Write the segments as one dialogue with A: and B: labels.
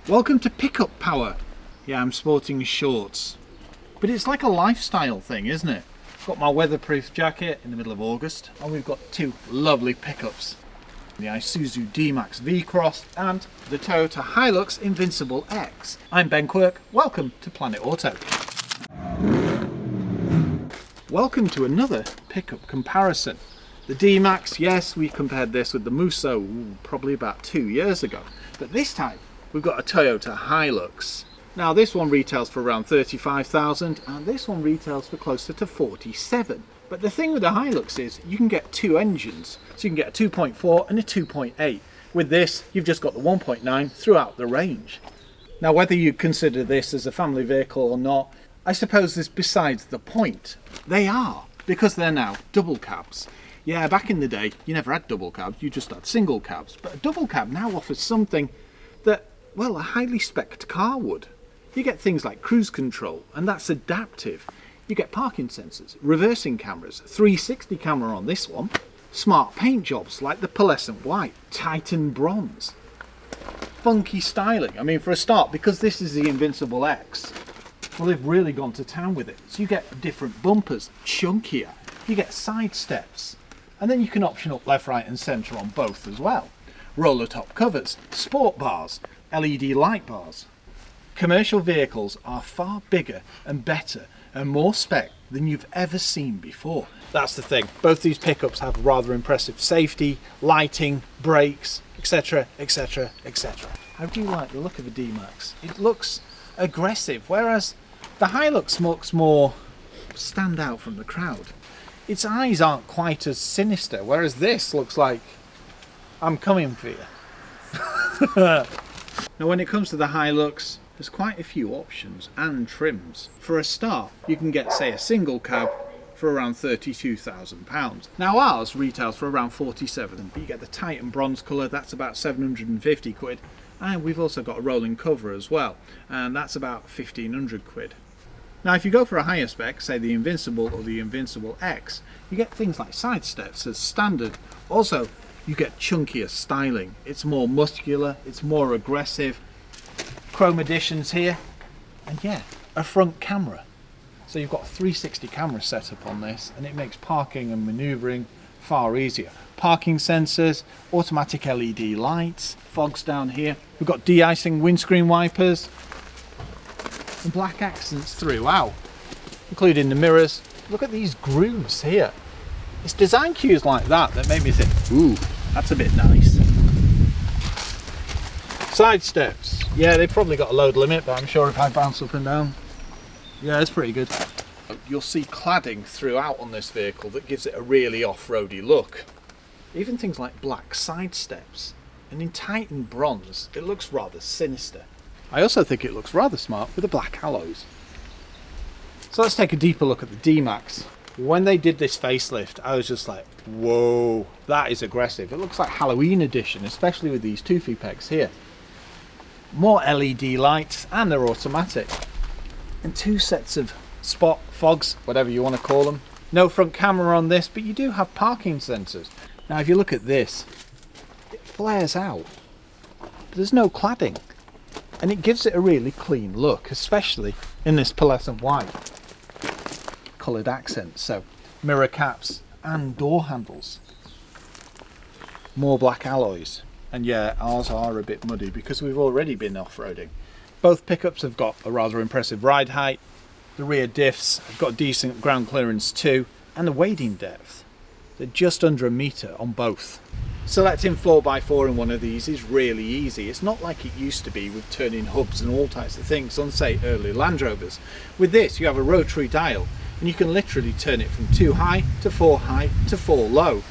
A: Welcome to pickup power. Yeah, I'm sporting shorts, but it's like a lifestyle thing, isn't it? Got my weatherproof jacket in the middle of August, and we've got two lovely pickups. The Isuzu D-Max V-Cross and the Toyota Hilux Invincible X. I'm Ben Quirk, welcome to Planet Auto. Welcome to another pickup comparison. The D-Max, yes, we compared this with the Musso probably about 2 years ago, but this time we've got a Toyota Hilux. Now this one retails for around 35,000 and this one retails for closer to 47. But the thing with the Hilux is you can get two engines. So you can get a 2.4 and a 2.8. With this, you've just got the 1.9 throughout the range. Now whether you consider this as a family vehicle or not, I suppose is besides the point. They are, because they're now double cabs. Yeah, back in the day, you never had double cabs, you just had single cabs. But a double cab now offers something that, well, a highly spec'd car would. You get things like cruise control, and that's adaptive. You get parking sensors, reversing cameras, 360 camera on this one, smart paint jobs like the pearlescent white, Titan bronze, funky styling. I mean, for a start, because this is the Invincible X, well, they've really gone to town with it. So you get different bumpers, chunkier, you get side steps, and then you can option up left, right and centre on both as well. Roller top covers, sport bars, LED light bars. Commercial vehicles are far bigger and better and more spec than you've ever seen before. That's the thing. Both these pickups have rather impressive safety, lighting, brakes, etc, etc, etc. How do you like the look of a D-Max? It looks aggressive, whereas the Hilux looks more stand out from the crowd. Its eyes aren't quite as sinister, whereas this looks like I'm coming for you. Now when it comes to the Hilux, there's quite a few options and trims. For a start, you can get, say, a single cab for around £32,000. Now ours retails for around 47, but you get the Titan bronze colour, that's about 750 quid. And we've also got a rolling cover as well, and that's about 1,500 quid. Now if you go for a higher spec, say the Invincible or the Invincible X, you get things like side steps as standard. Also, you get chunkier styling. It's more muscular, it's more aggressive. Chrome additions here, and yeah, a front camera. So you've got a 360 camera setup on this, and it makes parking and manoeuvring far easier. Parking sensors, automatic LED lights, fogs down here. We've got de-icing windscreen wipers, and black accents throughout, including the mirrors. Look at these grooves here. It's design cues like that that made me think, ooh, that's a bit nice. Side steps. Yeah, they've probably got a load limit, but I'm sure if I bounce up and down, yeah, it's pretty good. You'll see cladding throughout on this vehicle that gives it a really off-roady look. Even things like black side steps. And in Titan bronze, it looks rather sinister. I also think it looks rather smart with the black alloys. So let's take a deeper look at the D-Max. When they did this facelift, I was just like, whoa, that is aggressive. It looks like Halloween edition, especially with these toothy pegs here. More LED lights, and they're automatic. And two sets of spot fogs, whatever you want to call them. No front camera on this, but you do have parking sensors. Now if you look at this, it flares out, but there's no cladding. And it gives it a really clean look, especially in this pearlescent white coloured accent. So mirror caps and door handles. More black alloys. And yeah, ours are a bit muddy because we've already been off-roading. Both pickups have got a rather impressive ride height. The rear diffs have got decent ground clearance too, and the wading depth. They're just under a metre on both. Selecting 4x4 in one of these is really easy. It's not like it used to be with turning hubs and all types of things on, say, early Land Rovers. With this, you have a rotary dial, and you can literally turn it from 2 high to 4 high to 4 low.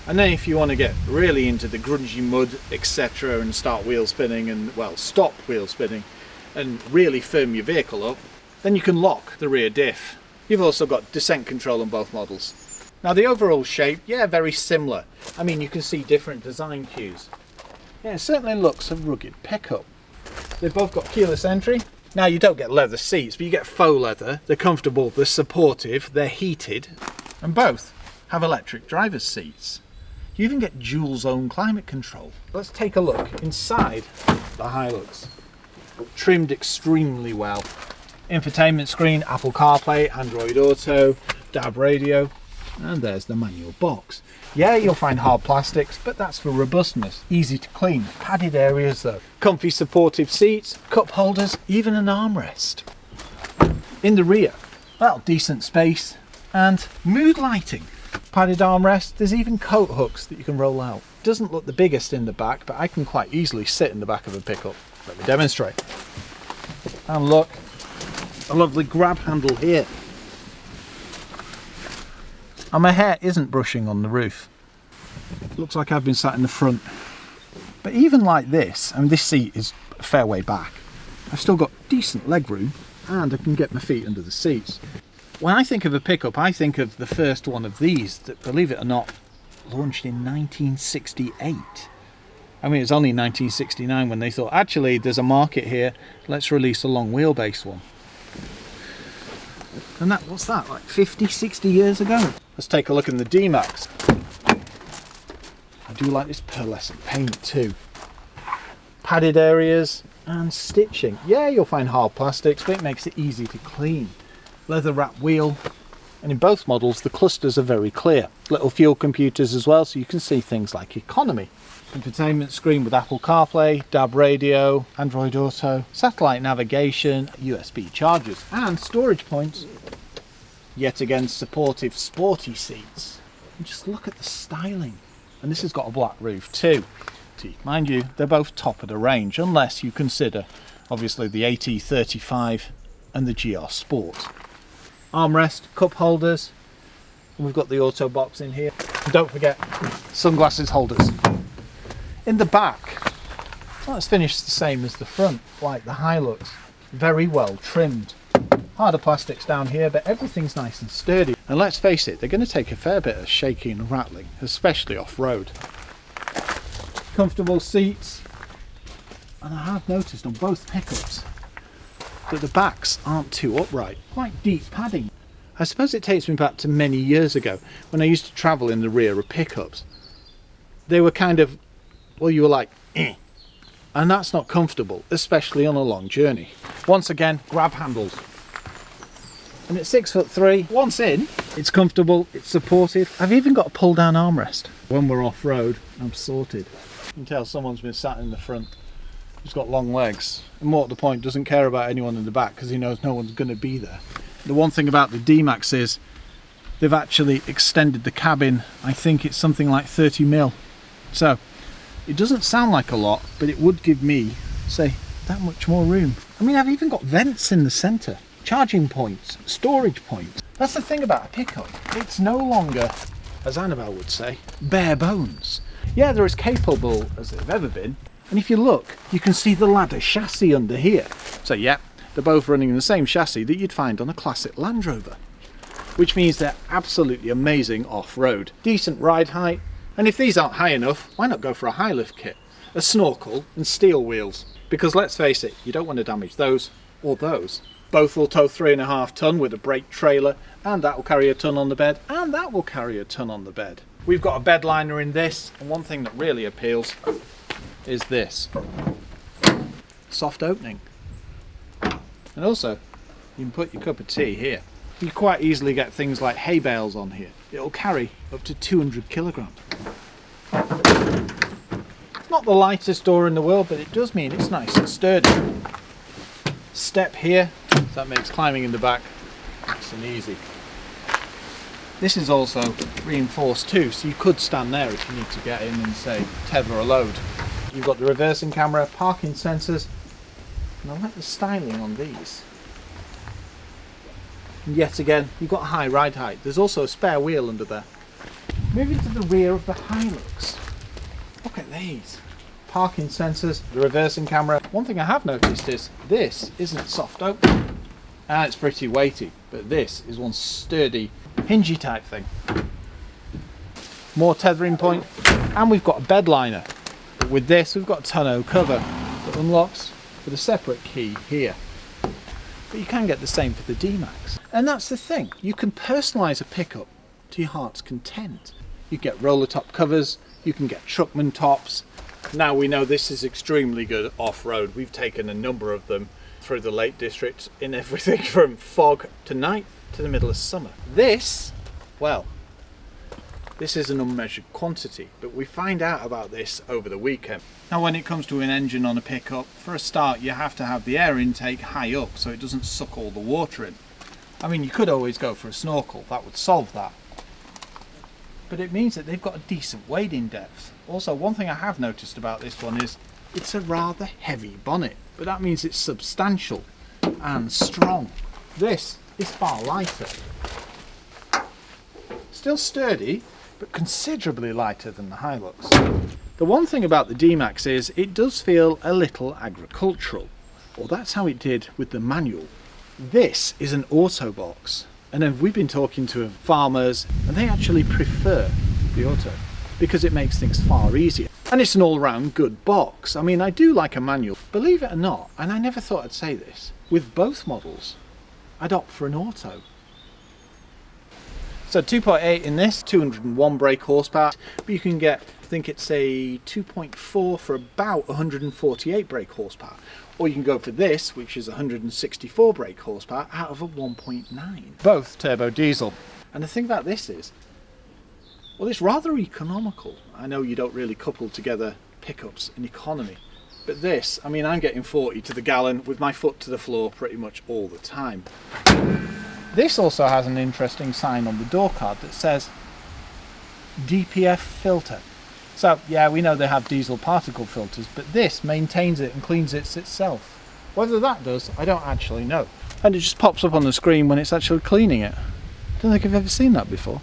A: And then if you want to get really into the grungy mud, etc., and start wheel spinning and, well, stop wheel spinning and really firm your vehicle up, then you can lock the rear diff. You've also got descent control on both models. Now the overall shape, yeah, very similar. I mean, you can see different design cues. Yeah, it certainly looks a rugged pickup. They've both got keyless entry. Now you don't get leather seats, but you get faux leather. They're comfortable, they're supportive, they're heated, and both have electric driver's seats. You even get dual zone climate control. Let's take a look inside the Hilux. trimmed extremely well. Infotainment screen, Apple CarPlay, Android Auto, DAB radio, and there's the manual box. Yeah, you'll find hard plastics, but that's for robustness. Easy to clean. Padded areas though. Comfy supportive seats, cup holders, even an armrest. In the rear, well, decent space and mood lighting. Padded armrest, there's even coat hooks that you can roll out. Doesn't look the biggest in the back, but I can quite easily sit in the back of a pickup. Let me demonstrate. And look, a lovely grab handle here. And my hair isn't brushing on the roof. Looks like I've been sat in the front. But even like this, I mean, this seat is a fair way back. I've still got decent leg room and I can get my feet under the seats. When I think of a pickup, I think of the first one of these that, believe it or not, launched in 1968. I mean, it was only 1969 when they thought, actually, there's a market here, let's release a long wheelbase one. And that, what's that, like 50, 60 years ago? Let's take a look in the D-Max. I do like this pearlescent paint too. Padded areas and stitching. Yeah, you'll find hard plastics, but it makes it easy to clean. Leather wrap wheel, and in both models the clusters are very clear. Little fuel computers as well, so you can see things like economy. Infotainment screen with Apple CarPlay, DAB radio, Android Auto, satellite navigation, USB chargers and storage points. Yet again, supportive sporty seats. And just look at the styling. And this has got a black roof too. Mind you, they're both top of the range, unless you consider obviously the AT35 and the GR Sport. Armrest, cup holders, and we've got the auto box in here. And don't forget, sunglasses holders. In the back, well, it's finished the same as the front, like the Hilux. Very well trimmed. Harder plastics down here, but everything's nice and sturdy. And let's face it, they're going to take a fair bit of shaking and rattling, especially off-road. Comfortable seats. And I have noticed on both pickups that the backs aren't too upright. Quite deep padding. I suppose it takes me back to many years ago when I used to travel in the rear of pickups. They were kind of, well, you were like, eh. And that's not comfortable, especially on a long journey. Once again, grab handles. And it's 6'3". Once in, it's comfortable, it's supportive. I've even got a pull down armrest. When we're off road, I'm sorted. You can tell someone's been sat in the front. He's got long legs. And more to the point, doesn't care about anyone in the back because he knows no one's going to be there. The one thing about the D-Max is they've actually extended the cabin. I think it's something like 30 mil. So it doesn't sound like a lot, but it would give me, say, that much more room. I mean, I've even got vents in the centre, charging points, storage points. That's the thing about a pickup. It's no longer, as Annabelle would say, bare bones. Yeah, they're as capable as they've ever been. And if you look, you can see the ladder chassis under here. So yeah, they're both running the same chassis that you'd find on a classic Land Rover, which means they're absolutely amazing off-road. Decent ride height. And if these aren't high enough, why not go for a high lift kit? A snorkel and steel wheels. Because let's face it, you don't want to damage those or those. Both will tow 3.5 ton with a brake trailer, and that will carry a ton on the bed, and that will carry a ton on the bed. We've got a bed liner in this, and one thing that really appeals is this. Soft opening. And also, you can put your cup of tea here. You quite easily get things like hay bales on here. It'll carry up to 200 kilograms. It's not the lightest door in the world, but it does mean it's nice and sturdy. Step here, so that makes climbing in the back nice and easy. This is also reinforced too, so you could stand there if you need to get in and say tether a load. You've got the reversing camera, parking sensors, and I like the styling on these. And yet again, you've got high ride height. There's also a spare wheel under there. Moving to the rear of the Hilux. Look at these. Parking sensors, the reversing camera. One thing I have noticed is this isn't soft open. And it's pretty weighty, but this is one sturdy, hingy type thing. More tethering point, and we've got a bed liner. But with this, we've got a tonneau cover that unlocks with a separate key here. But you can get the same for the D-Max. And that's the thing, you can personalise a pickup to your heart's content. You get roller top covers, you can get truckman tops, Now we know this is extremely good off-road. We've taken a number of them through the Lake District in everything from fog to night to the middle of summer. This, well, this is an unmeasured quantity, but we find out about this over the weekend. Now when it comes to an engine on a pickup, for a start you have to have the air intake high up so it doesn't suck all the water in. I mean, you could always go for a snorkel, that would solve that. But it means that they've got a decent wading depth. Also, one thing I have noticed about this one is it's a rather heavy bonnet, but that means it's substantial and strong. This is far lighter. Still sturdy, but considerably lighter than the Hilux. The one thing about the D-Max is it does feel a little agricultural, or that's how it did with the manual. This is an auto box, and then we've been talking to farmers and they actually prefer the auto because it makes things far easier. And it's an all-round good box. I mean, I do like a manual, believe it or not, and I never thought I'd say this, with both models I'd opt for an auto. So 2.8 in this, 201 brake horsepower, but you can get, I think it's a 2.4 for about 148 brake horsepower. Or you can go for this, which is 164 brake horsepower out of a 1.9. Both turbo diesel. And the thing about this is, well, it's rather economical. I know you don't really couple together pickups and economy, but this, I mean, I'm getting 40 to the gallon with my foot to the floor pretty much all the time. This also has an interesting sign on the door card that says DPF filter. So yeah, we know they have diesel particle filters, but this maintains it and cleans it itself. Whether that does, I don't actually know. And it just pops up on the screen when it's actually cleaning it. Don't think I've ever seen that before.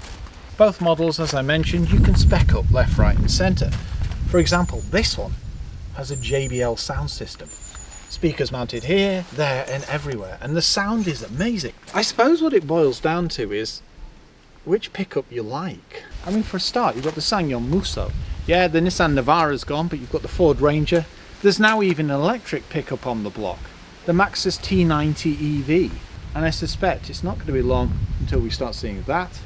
A: Both models, as I mentioned, you can spec up left, right and centre. For example, this one has a JBL sound system. Speakers mounted here, there and everywhere, and the sound is amazing. I suppose what it boils down to is which pickup you like. I mean, for a start, you've got the Ssangyong Musso. Yeah, the Nissan Navara's gone, but you've got the Ford Ranger. There's now even an electric pickup on the block, the Maxus T90 EV. And I suspect it's not going to be long until we start seeing that,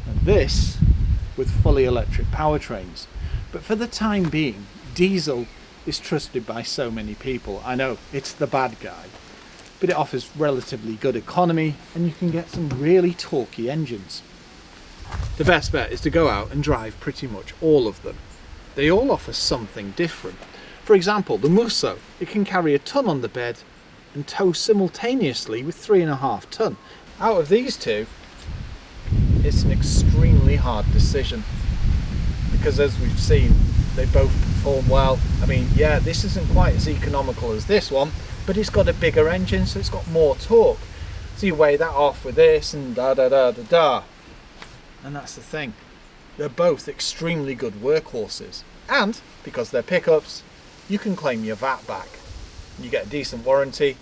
A: and this, with fully electric powertrains. But for the time being, diesel is trusted by so many people. I know, it's the bad guy, but it offers relatively good economy, and you can get some really torquey engines. The best bet is to go out and drive pretty much all of them. They all offer something different. For example, the Musso, it can carry a ton on the bed and tow simultaneously with 3.5 ton. Out of these two, it's an extremely hard decision because, as we've seen, they both perform well. I mean, yeah, this isn't quite as economical as this one, but it's got a bigger engine, so it's got more torque. So you weigh that off with this and da-da-da-da-da. And that's the thing. They're both extremely good workhorses. And, because they're pickups, you can claim your VAT back. You get a decent warranty,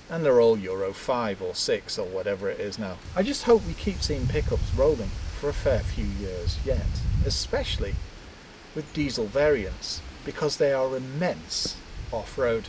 A: and they're all Euro 5 or 6 or whatever it is now. I just hope we keep seeing pickups rolling for a fair few years yet, especially with diesel variants, because they are immense off-road.